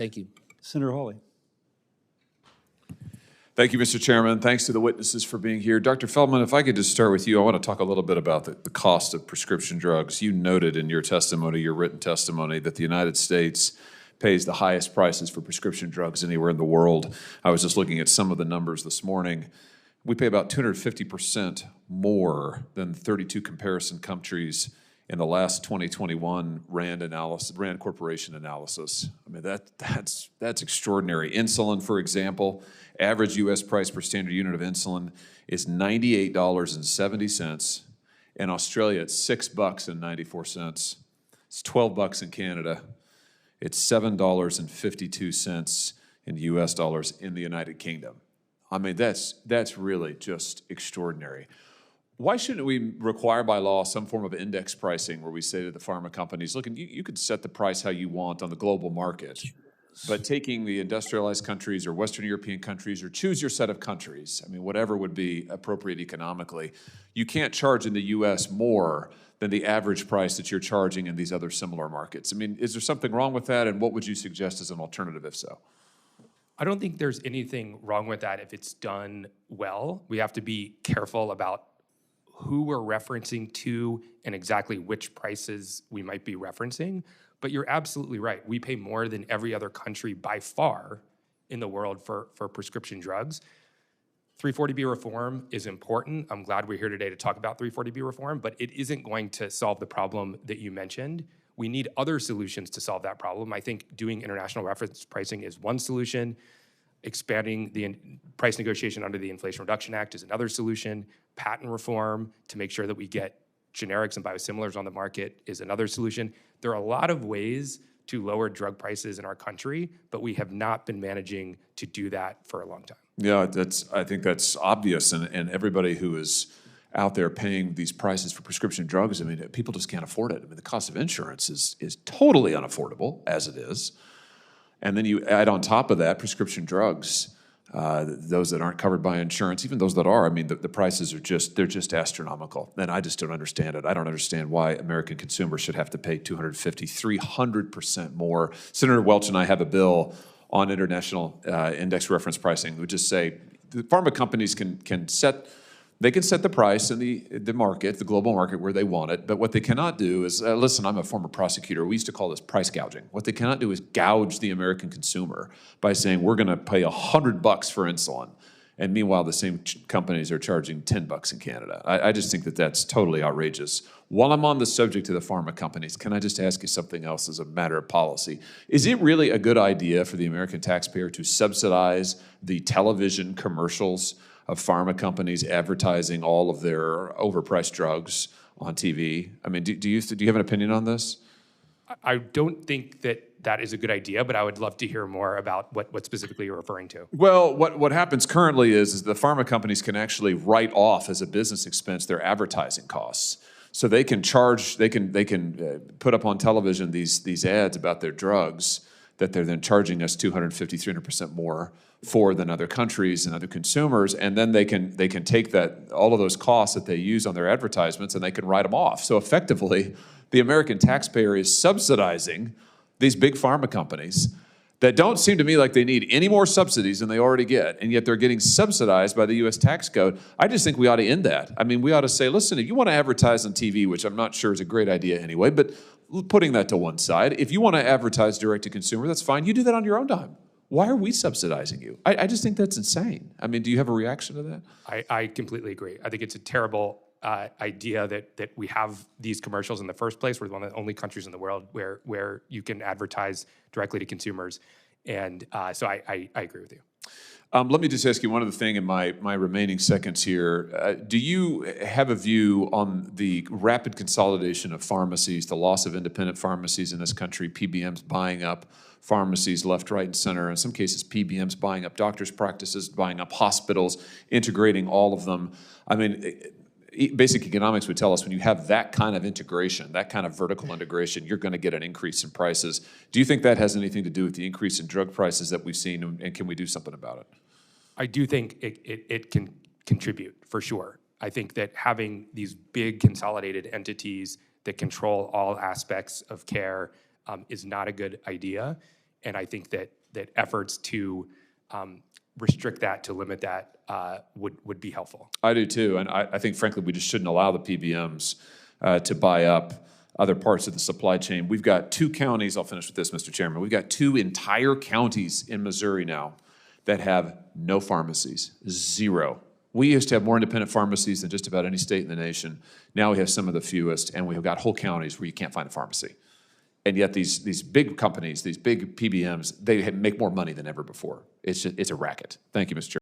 Thank you. Senator Hawley. Thank you, Mr. Chairman. Thanks to the witnesses for being here. Dr. Feldman, if I could just start with you, I want to talk a little bit about the cost of prescription drugs. You noted in your testimony, your written testimony, that the United States pays the highest prices for prescription drugs anywhere in the world. I was just looking at some of the numbers this morning. We pay about 250% more than 32 comparison countries in the last 2021 Rand Corporation analysis. I mean, that's extraordinary. Insulin, for example, average U.S. price per standard unit of insulin is $98.70. In Australia, it's $6.94. It's $12 in Canada. It's $7.52 in U.S. dollars in the United Kingdom. I mean, that's really just extraordinary. Why shouldn't we require by law some form of index pricing where we say to the pharma companies, look, you can set the price how you want on the global market, but taking the industrialized countries or Western European countries, or choose your set of countries, I mean, whatever would be appropriate economically, you can't charge in the U.S. more than the average price that you're charging in these other similar markets. I mean, is there something wrong with that, and what would you suggest as an alternative if so? I don't think there's anything wrong with that if it's done well. We have to be careful about who we're referencing to and exactly which prices we might be referencing. But you're absolutely right. We pay more than every other country by far in the world for prescription drugs. 340B reform is important. I'm glad we're here today to talk about 340B reform, but it isn't going to solve the problem that you mentioned. We need other solutions to solve that problem. I think doing international reference pricing is one solution. Expanding the price negotiation under the Inflation Reduction Act is another solution. Patent reform to make sure that we get generics and biosimilars on the market is another solution. There are a lot of ways to lower drug prices in our country, but we have not been managing to do that for a long time. Yeah, I think that's obvious, and everybody who is out there paying these prices for prescription drugs, I mean, people just can't afford it. I mean, the cost of insurance is totally unaffordable, as it is. And then you add on top of that prescription drugs, those that aren't covered by insurance, even those that are, I mean, the prices are they're just astronomical. And I just don't understand it. I don't understand why American consumers should have to pay 250, 300% more. Senator Welch and I have a bill on international index reference pricing. We just say the pharma companies can set the price in the market, the global market, where they want it. But what they cannot do is, listen, I'm a former prosecutor. We used to call this price gouging. What they cannot do is gouge the American consumer by saying we're going to pay $100 for insulin. And meanwhile, the same companies are charging $10 in Canada. I just think that that's totally outrageous. While I'm on the subject of the pharma companies, can I just ask you something else as a matter of policy? Is it really a good idea for the American taxpayer to subsidize the television commercials of pharma companies advertising all of their overpriced drugs on TV? I mean, do you have an opinion on this? I don't think that is a good idea, but I would love to hear more about what specifically you're referring to. Well, what happens currently is the pharma companies can actually write off as a business expense their advertising costs. So they can charge, they can put up on television these ads about their drugs that they're then charging us 250, 300% more for than other countries and other consumers, and then they can take all of those costs that they use on their advertisements and they can write them off. So effectively, the American taxpayer is subsidizing these big pharma companies that don't seem to me like they need any more subsidies than they already get, and yet they're getting subsidized by the U.S. tax code. I just think we ought to end that. I mean, we ought to say, listen, if you want to advertise on TV, which I'm not sure is a great idea anyway, but putting that to one side, if you want to advertise direct to consumer, that's fine. You do that on your own dime. Why are we subsidizing you? I just think that's insane. I mean, do you have a reaction to that? I completely agree. I think it's a terrible idea that we have these commercials in the first place. We're one of the only countries in the world where you can advertise directly to consumers. And so I agree with you. Let me just ask you one other thing in my remaining seconds here. Do you have a view on the rapid consolidation of pharmacies, the loss of independent pharmacies in this country, PBMs buying up pharmacies left, right, and center, in some cases PBMs buying up doctors' practices, buying up hospitals, integrating all of them? I mean, basic economics would tell us when you have that kind of integration, that kind of vertical integration, you're going to get an increase in prices. Do you think that has anything to do with the increase in drug prices that we've seen, and can we do something about it? I do think it can contribute, for sure. I think that having these big consolidated entities that control all aspects of care is not a good idea. And I think that efforts to restrict that, to limit that, would be helpful. I do too, and I think frankly we just shouldn't allow the PBMs to buy up other parts of the supply chain. We've got 2 counties, I'll finish with this, Mr. Chairman. We've got 2 entire counties in Missouri now that have no pharmacies, 0. We used to have more independent pharmacies than just about any state in the nation. Now we have some of the fewest, and we've got whole counties where you can't find a pharmacy. And yet these big companies, these big PBMs, they make more money than ever before. It's a racket. Thank you, Mr. Chairman.